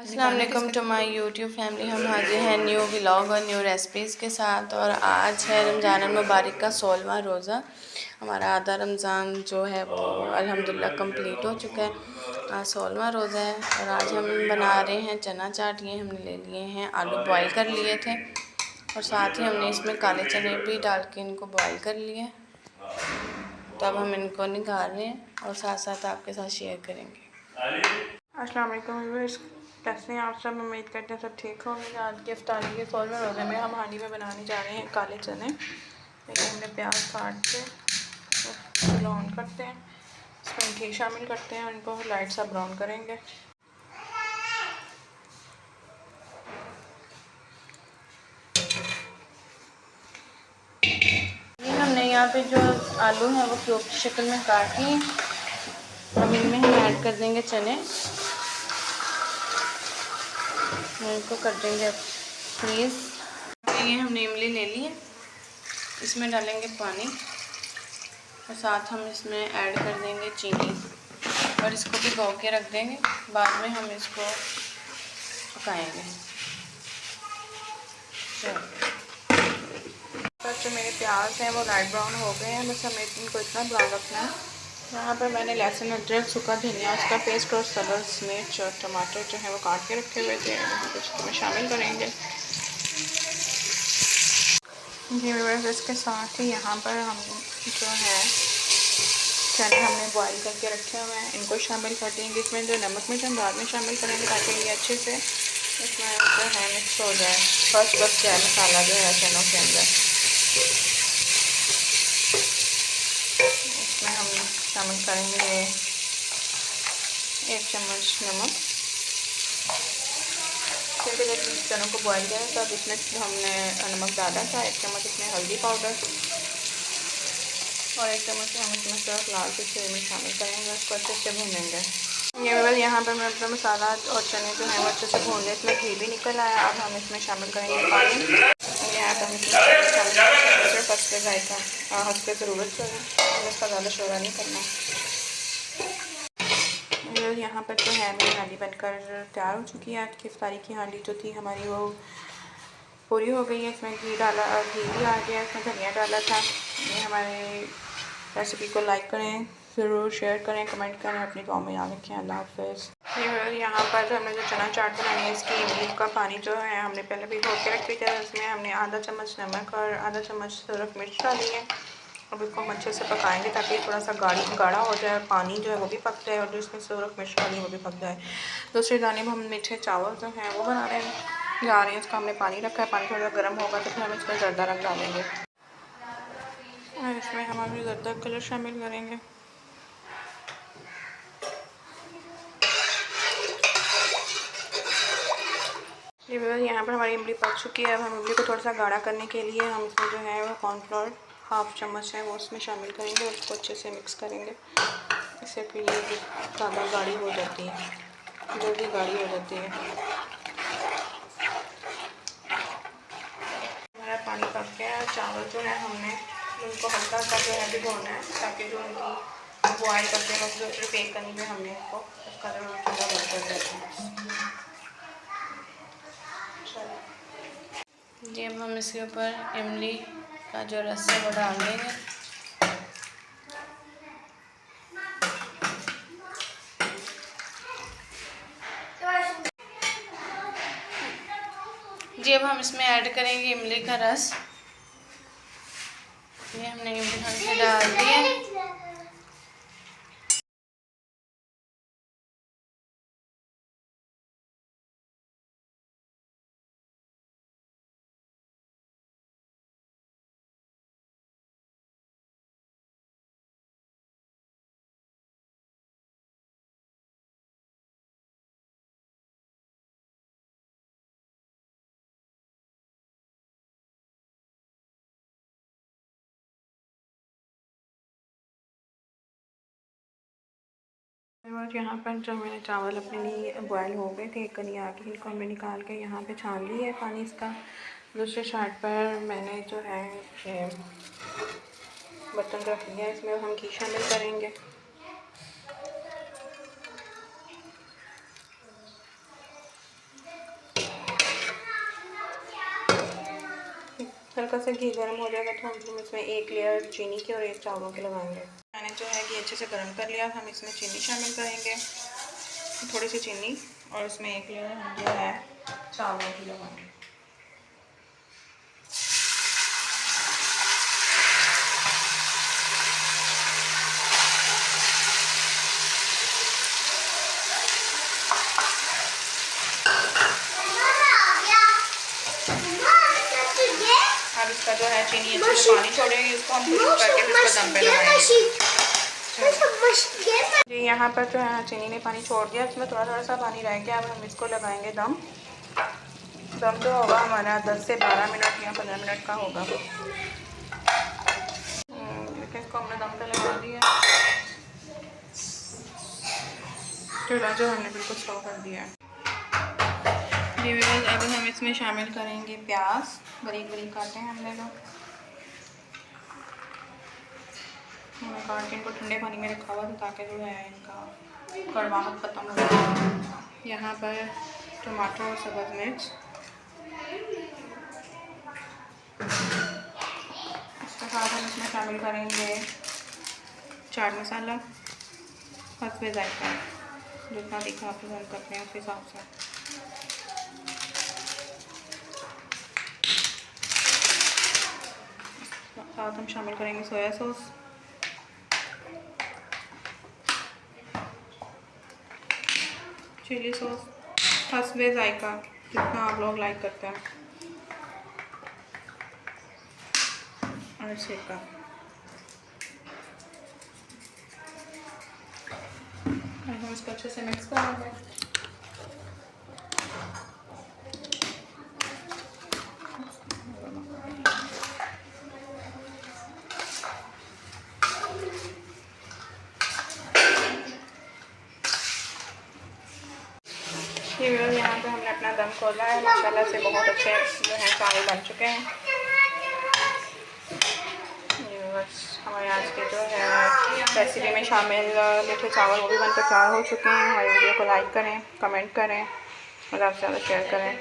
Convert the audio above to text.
अस्सलाम वालेकुम to my YouTube family. हम हाजिर हैं न्यू व्लॉग और न्यू रेसिपीज़ के साथ। और आज है रमज़ान मुबारक का 16वां रोज़ा। हमारा आधा रमज़ान जो है वो अल्हम्दुलिल्लाह कंप्लीट हो चुका है। आज 16वां रोज़ा है और आज हम बना रहे हैं चना चाट। ये हमने ले लिए हैं, आलू बॉयल कर लिए थे और साथ ही हमने इसमें काले चने भी डाल के इनको बॉयल कर लिए। तब हम इनको निकाल रहे हैं और साथ साथ आपके साथ शेयर करेंगे। अस्सलाम वालेकुम व्यूअर्स, कैसे हैं आप सब? उम्मीद करते हैं सब ठीक होंगे। आज के इफ्तारी के 16वें रोज़े में हम हांडी में बनाने जा रहे हैं काले चने। देखिए हमने प्याज काट के ब्राउन करते हैं, इसमें घी शामिल करते हैं और इनको लाइट सा ब्राउन करेंगे। हमने यहाँ पे जो आलू हैं वो क्यूब की शक्ल में काट लिए। अब इनमें हम ऐड कर देंगे चने और इनको कर देंगे फ्रीज़। ये हमने इमली ले ली है, इसमें डालेंगे पानी और साथ हम इसमें ऐड कर देंगे चीनी और इसको भिगो के रख देंगे। बाद में हम इसको पकाएंगे। जो मेरे प्याज हैं वो लाइट ब्राउन हो गए हैं, बस हमें इनको इतना ब्राउन रखना है। यहाँ पर मैंने लहसुन, अदरक, सूखा धनिया, उसका पेस्ट और सब्ज़ मिर्च और टमाटर जो है वो काट के रखे हुए थे, इसको शामिल करेंगे। जी व्यूअर्स, इसके साथ ही यहाँ पर हम जो है चने हमने बॉईल करके रखे हुए हैं, इनको शामिल कर देंगे। इसमें जो नमक मिर्च हम बाद में शामिल करेंगे ताकि ये अच्छे से इसमें जो है मिक्स हो जाए, फर्स्ट बस जाए मसाला जो है चनों के अंदर। इसमें हम शामिल करेंगे 1 चम्मच नमक, क्योंकि जब चनों को बॉईल करें तब इसमें हमने नमक डाला था। 1 चम्मच इसमें हल्दी पाउडर और 1 चम्मच हम इसमें सिर्फ लाल मिर्च शामिल करेंगे, उसको अच्छे से भूनेंगे। ये बस यहाँ पर मैं अपना मसाला और चने जो है वो अच्छे से भून लें। इसमें घी भी निकल आया। अब हम इसमें शामिल करेंगे पानी। यहाँ पर हम इसमें सिर्फ हल्के जायका हल्के ज़रूरत है, इसका ज़्यादा शोरा नहीं करना। यहाँ पर जो है मेरी हांडी बनकर तैयार हो चुकी है। आज की इफ्तारी की हांडी जो थी हमारी वो पूरी हो गई है। इसमें घी डाला, घी भी आ गया, इसमें धनिया डाला था। ये हमारे रेसिपी को लाइक करें, ज़रूर शेयर करें, कमेंट करें, अपनी दुआ में याद रखें। अल्लाह हाफ़िज़। यहाँ पर हमने जो चना चाट बनाई है, इसकी इमली का पानी जो है हमने पहले भिगो के रखी थी। इसमें हमने आधा चम्मच नमक और आधा चम्मच सिर्फ मिर्च डाली है। अब इसको हम अच्छे से पकाएंगे ताकि थोड़ा सा गाढ़ा हो जाए, पानी जो है वो भी पक जाए और जो इसमें सूरख मिर्च डाली वो भी पक जाए। दूसरी जानिब हम मीठे चावल जो हैं वो बना रहे हैं। इसका हमने पानी रखा है, पानी थोड़ा गर्म होगा तो फिर हम इसमें ज़र्दा रंग डालेंगे और इसमें हम अभी ज़र्दा कलर शामिल करेंगे। यहाँ पर हमारी इमली पक चुकी है। अब हम इमली को थोड़ा सा गाढ़ा करने के लिए हम इसमें जो है वो कॉर्नफ्लोर 1/2 चम्मच है वो उसमें शामिल करेंगे और उसको अच्छे से मिक्स करेंगे। इससे फिर ये ज़्यादा गाढ़ी हो जाती है, जल्दी गाढ़ी हो जाती है। हमारा पानी पक गया है। चावल जो है हमने उनको हल्का सा जो है भिगोना है ताकि जो उनकी बॉयल करते वक्त जो प्रिपेयर करनी है हमने इसको उसका जो ठंडा बंद कर देते हैं। जी अब हम इसके ऊपर इमली का जो रस है वो डाल देंगे। जी अब हम इसमें ऐड करेंगे इमली का रस। ये हमने इमली का रस डाल दिया। यहाँ पर जो मैंने चावल अपने लिए बॉयल हो गए थे, कनी आके इनको हमने निकाल के यहाँ पे छान लिया है पानी इसका। दूसरे साइड पर मैंने जो है बर्तन रख लिया, इसमें हम घी शामिल करेंगे। हल्का सा घी गर्म हो जाएगा तो हम इसमें एक लेयर चीनी की और एक चावलों के लगाएंगे। मैंने जो है घी अच्छे से गर्म कर लिया। हम इसमें चीनी शामिल करेंगे, थोड़ी सी चीनी, और इसमें एक लेयर हम जो है चावलों की लगाएंगे। अब इसका जो है चीनी अच्छे से पानी छोड़ेगी, इसको हम करके इसको दम पे लगाएंगे। जी यहाँ पर जो है चीनी ने पानी छोड़ दिया, इसमें थोड़ा थोड़ा सा पानी रह गया। अब हम इसको लगाएंगे दम। दम जो होगा हमारा 10 से 12 मिनट या 15 मिनट का होगा। लेकिन इसको हमने दम पे लगा दिया। चूल्हा जो हमने बिल्कुल स्लो कर दिया है। अब हम इसमें शामिल करेंगे प्याज, बारीक बारीक काटे हैं हमने लोग। हमने काट के इनको ठंडे पानी में रखा हुआ था ताकि जो है इनका कड़वाहट खत्म हो जाए। यहाँ पर टमाटर और सब्ज़ मिर्च, इसके साथ हम इसमें शामिल करेंगे चाट मसाला, हस्बे जायका, जितना तीखा आप पसंद करते हैं उस हिसाब से। साथ हम शामिल करेंगे सोया सॉस, चिली सॉस, हस्बे जायका, जितना आप लोग लाइक करते हैं, और सिरका। हम इसको अच्छे से मिक्स करेंगे। यहाँ पे हमने अपना दम खोला है, माशाल्लाह से बहुत अच्छे जो है चावल बन चुके हैं। बस हमारे आज के जो है रेसिपी में शामिल मीठे चावल वो भी बनकर तैयार हो चुके हैं। हमारी वीडियो को लाइक करें, कमेंट करें और ज़्यादा से ज़्यादा शेयर करें।